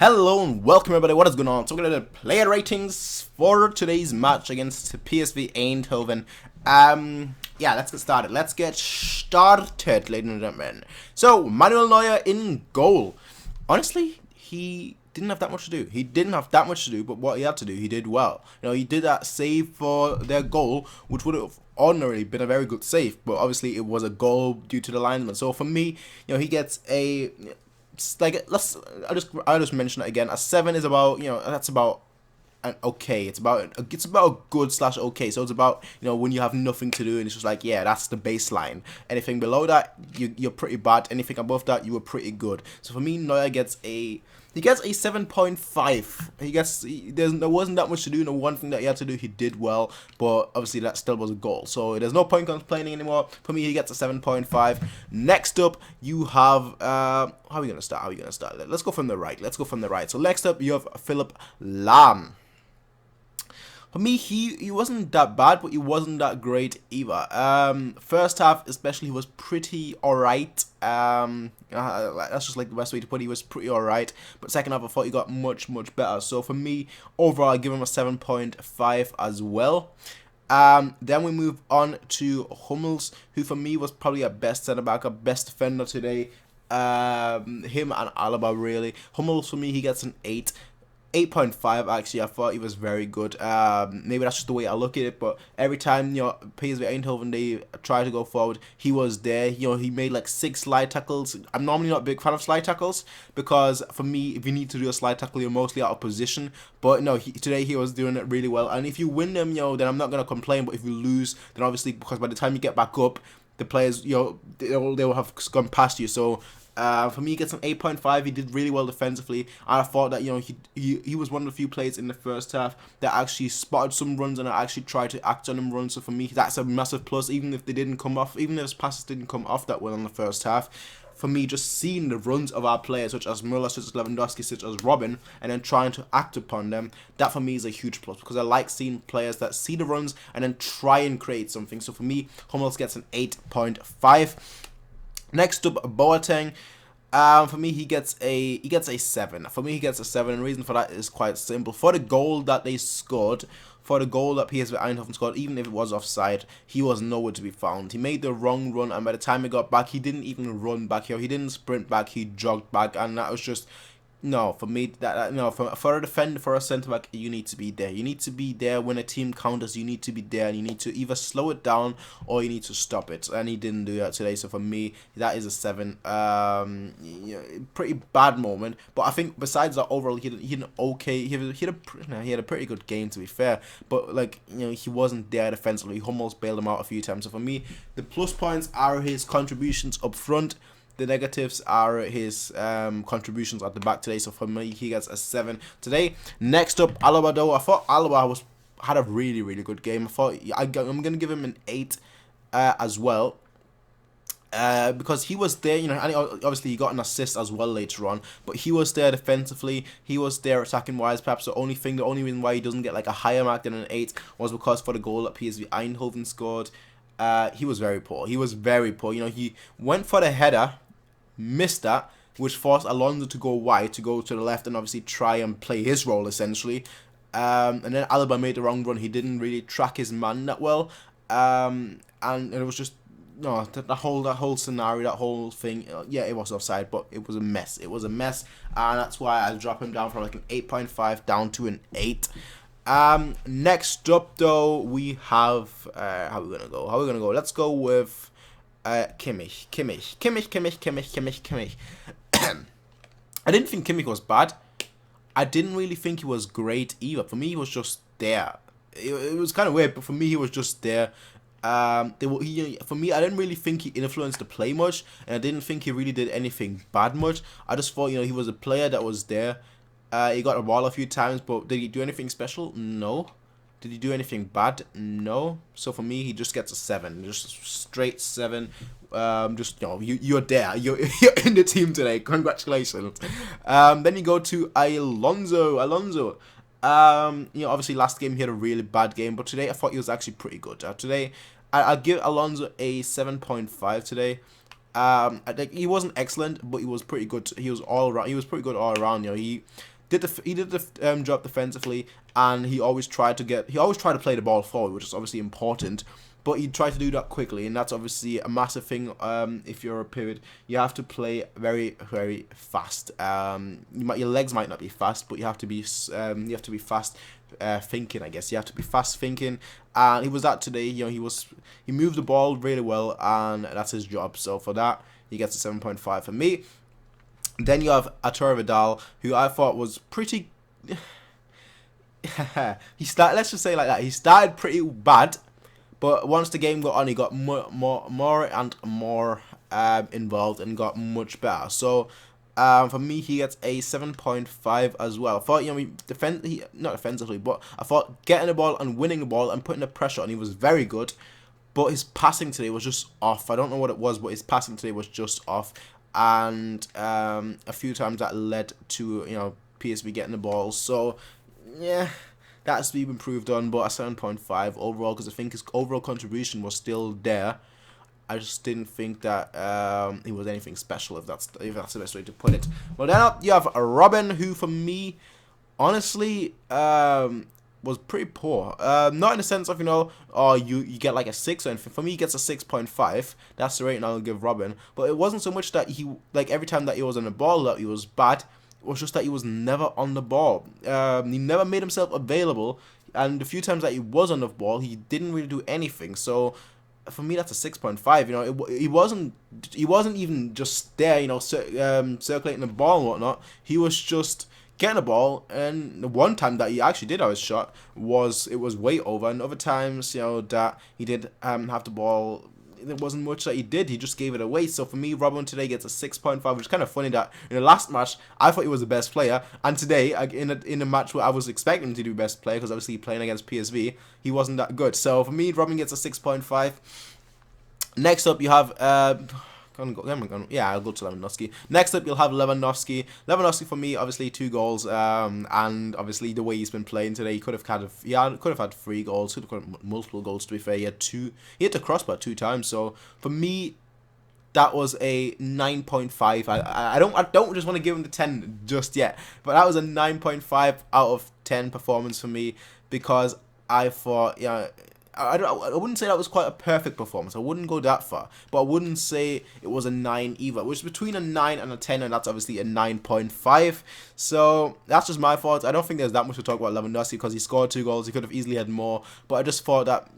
Hello and welcome everybody, what is going on? So we're going to do player ratings for today's match against PSV Eindhoven. Yeah, let's get started. Ladies and gentlemen. So, Manuel Neuer in goal. Honestly, he didn't have that much to do. But what he had to do, he did well. You know, he did that save for their goal, which would have ordinarily been a very good save. But obviously, it was a goal due to the linesman. So for me, you know, he gets a... Like, I'll just mention it again. A 7 is about, you know, that's about an okay. It's about a good / okay. So it's about, you know, when you have nothing to do and it's just like, yeah, that's the baseline. Anything below that, you're pretty bad. Anything above that, you were pretty good. So for me, Neuer gets a 7.5. There wasn't that much to do, and the one thing that he had to do, he did well, but obviously that still was a goal. So there's no point complaining anymore. For me, he gets a 7.5. Next up, you have how are we gonna start? Let's go from the right. So next up, you have Philipp Lahm. For me, he wasn't that bad, but he wasn't that great either. First half, especially, he was pretty alright. That's just like the best way to put it. He was pretty alright. But second half, I thought he got much better. So for me, overall, I give him a 7.5 as well. Then we move on to Hummels, who for me was probably our best centre back, our best defender today. Him and Alaba, really. Hummels, for me, he gets an 8. 8.5 actually. I thought he was very good. Maybe that's just the way I look at it, but every time, you know, PSV Eindhoven, they try to go forward, he was there. You know, he made like 6 slide tackles. I'm normally not a big fan of slide tackles because for me, if you need to do a slide tackle, you're mostly out of position. But no, today he was doing it really well. And if you win them, you know, then I'm not gonna complain. But if you lose, then obviously, because by the time you get back up, the players, you know, they will have gone past you. So for me, he gets an 8.5. He did really well defensively, and I thought that, you know, he was one of the few players in the first half that actually spotted some runs and actually tried to act on them runs. So for me, that's a massive plus. Even if they didn't come off, even if his passes didn't come off that well in the first half, for me, just seeing the runs of our players, such as Müller, such as Lewandowski, such as Robin, and then trying to act upon them, that for me is a huge plus, because I like seeing players that see the runs and then try and create something. So for me, Hummels gets an 8.5. Next up, Boateng. For me, he gets a 7. For me, he gets a 7, and the reason for that is quite simple. For the goal that they scored, for the goal that PSV Eindhoven scored, even if it was offside, he was nowhere to be found. He made the wrong run, and by the time he got back, he didn't even run back here. He didn't sprint back. He jogged back, and that was just... No, for me, no, for a defender, for a centre back, you need to be there. You need to be there when a team counters. You need to be there, and you need to either slow it down or you need to stop it. And he didn't do that today. So for me, that is a 7. Yeah, pretty bad moment, but I think besides that, overall, he had an okay. He had a pretty good game, to be fair. But like, you know, he wasn't there defensively. Hummels bailed him out a few times. So for me, the plus points are his contributions up front. The negatives are his contributions at the back today. So for me, he gets a 7 today. Next up, Alaba, though. I thought Alaba had a really good game. I'm going to give him an 8 as well. Because he was there, you know, and obviously he got an assist as well later on, but he was there defensively, he was there attacking wise. Perhaps the only reason why he doesn't get like a higher mark than an 8 was because for the goal that PSV Eindhoven scored, he was very poor. You know, he went for the header, missed that, which forced Alonso to go wide, to go to the left, and obviously try and play his role essentially. And then Alaba made the wrong run. He didn't really track his man that well, and it was just that whole scenario, that whole thing. Yeah, it was offside, but it was a mess. And that's why I drop him down from like an 8.5 down to an 8. Next up, though, we have how are we gonna go? Let's go with Kimmich. I didn't think Kimmich was bad. I didn't really think he was great either. For me, he was just there. It was kind of weird, but for me, he was just there. For me, I didn't really think he influenced the play much, and I didn't think he really did anything bad much. I just thought, you know, he was a player that was there. He got a ball a few times, but did he do anything special? No. Did he do anything bad? No. So for me, he just gets a 7, just straight 7. Just, you know, you're there. You're in the team today. Congratulations. Then you go to Alonso. You know, obviously last game he had a really bad game, but today I thought he was actually pretty good. Today, I'll give Alonso a 7.5 today. I think he wasn't excellent, but he was pretty good. He was pretty good all around. You know, he did the job defensively, and he always tried to play the ball forward, which is obviously important. But he tried to do that quickly, and that's obviously a massive thing. If you're a pivot, you have to play very, very fast. Your legs might not be fast, but you have to be fast thinking. I guess you have to be fast thinking, and he was that today. He moved the ball really well, and that's his job. So for that, he gets a 7.5 for me. Then you have Arturo Vidal, who I thought was pretty. Let's just say like that. He started pretty bad. But once the game got on, he got more and more involved and got much better. So for me, he gets a 7.5 as well. I thought, not defensively, but I thought getting the ball and winning the ball and putting the pressure on, he was very good. But his passing today was just off. I don't know what it was, but his passing today was just off. And a few times that led to PSV getting the ball. So yeah. That has to be improved on, but a 7.5 overall, because I think his overall contribution was still there. I just didn't think that he was anything special, if that's the best way to put it. Well, then up you have Robin, who for me, honestly, was pretty poor. Not in the sense of you get like a 6 or anything. For me, he gets a 6.5. That's the rating I'll give Robin. But it wasn't so much that he every time that he was on the ball that he was bad. It was just that he was never on the ball. He never made himself available, and the few times that he was on the ball, he didn't really do anything. So for me, that's a 6.5. He wasn't even just there, circulating the ball and whatnot. He was just getting the ball, and the one time that he actually did have his shot was way over, and other times, that he did have the ball. There wasn't much that he did. He just gave it away. So for me, Robin today gets a 6.5, which is kind of funny that in the last match, I thought he was the best player. And today, in a match where I was expecting him to do best player, because obviously playing against PSV, he wasn't that good. So for me, Robin gets a 6.5. Next up, you have... I'll go to Lewandowski. Next up, you'll have Lewandowski. Lewandowski for me, obviously 2 goals, and obviously the way he's been playing today, he could have had 3 goals, could have had multiple goals. To be fair, he hit the crossbar 2 times. So for me, that was a 9.5. I don't just want to give him the 10 just yet, but that was a 9.5 out of 10 performance for me, because I thought, I wouldn't say that was quite a perfect performance. I wouldn't go that far, but I wouldn't say it was a 9 either. Which is between a 9 and a 10, and that's obviously a 9.5. So that's just my thoughts. I don't think there's that much to talk about Lewandowski, because he scored 2 goals. He could have easily had more, but I just thought that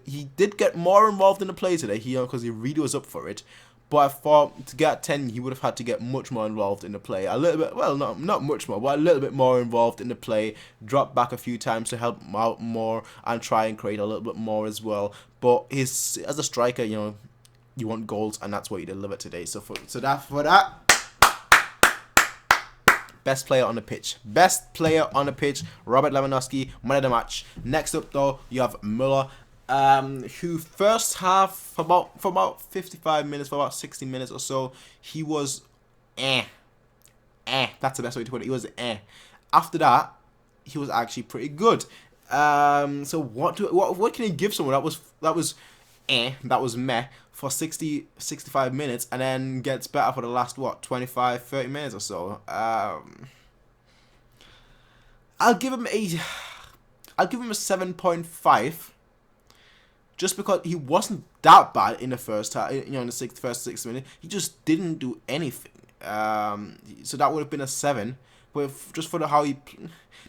he did get more involved in the play today. Because he really was up for it. But I thought to get 10, he would have had to get much more involved in the play. A little bit, well, not much more, but a little bit more involved in the play. Drop back a few times to help him out more and try and create a little bit more as well. But as a striker, you want goals, and that's what he delivered today. So for that. Best player on the pitch. Best player on the pitch, Robert Lewandowski, man of the match. Next up, though, you have Müller. Who first half for about 55 minutes, for about 60 minutes or so, he was that's the best way to put it. He was After that, he was actually pretty good. So what can you give someone that was meh for 65 minutes, and then gets better for the last 25-30 minutes or so? I'll give him a 7.5. Just because he wasn't that bad in the first half, in the first 6 minutes, he just didn't do anything. So that would have been a 7, but just for how he,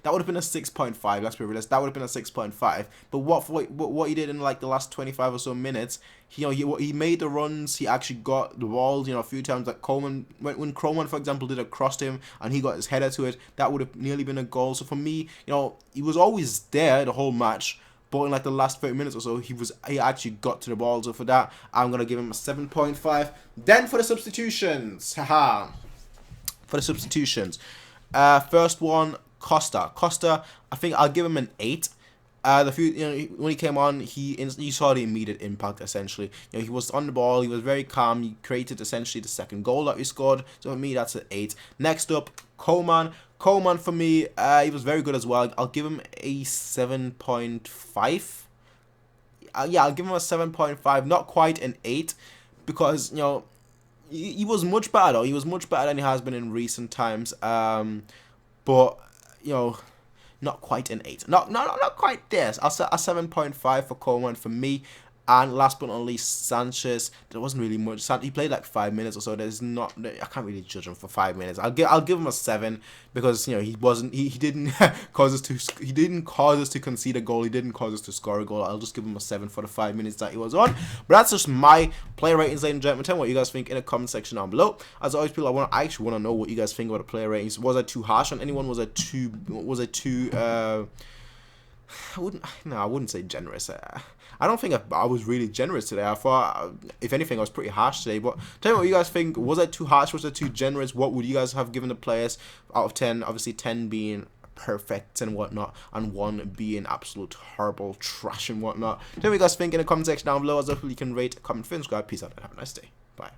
that would have been a 6.5. Let's be realistic. That would have been a 6.5. But what he did in like the last 25 or so minutes, he made the runs. He actually got the balls. A few times that Coleman, when Coleman, for example, did a cross to him and he got his header to it, that would have nearly been a goal. So for me, he was always there the whole match. But in like the last 30 minutes or so, he actually got to the ball. So for that, I'm going to give him a 7.5. Then for the substitutions. For the substitutions. First one, Costa. Costa, I think I'll give him an 8. When he came on, you saw the immediate impact, essentially. He was on the ball, he was very calm, he created essentially the second goal that we scored. So for me, that's an 8. Next up, Coleman. Coleman for me, he was very good as well. I'll give him a 7.5. I'll give him a 7.5, not quite an 8, because he was much better though. He was much better than he has been in recent times. but you know, not quite an 8. Not quite there. I'll set a 7.5 for Coleman for me. And last but not least, Sanchez. There wasn't really much. He played like 5 minutes or so. There's not. I can't really judge him for 5 minutes. I'll give him a 7 because you know he didn't cause us to concede a goal. He didn't cause us to score a goal. I'll just give him a 7 for the 5 minutes that he was on. But that's just my player ratings, ladies and gentlemen. Tell me what you guys think in the comment section down below. As always, people, I actually want to know what you guys think about the player ratings. Was I too harsh on anyone? Was I too I wouldn't say generous. I don't think I was really generous today. I thought, if anything, I was pretty harsh today. But tell me what you guys think. Was I too harsh? Was I too generous? What would you guys have given the players out of 10? Obviously, 10 being perfect and whatnot, and 1 being absolute horrible trash and whatnot. Tell me what you guys think in the comment section down below. As well, you can rate, comment, subscribe. Peace out, and have a nice day. Bye.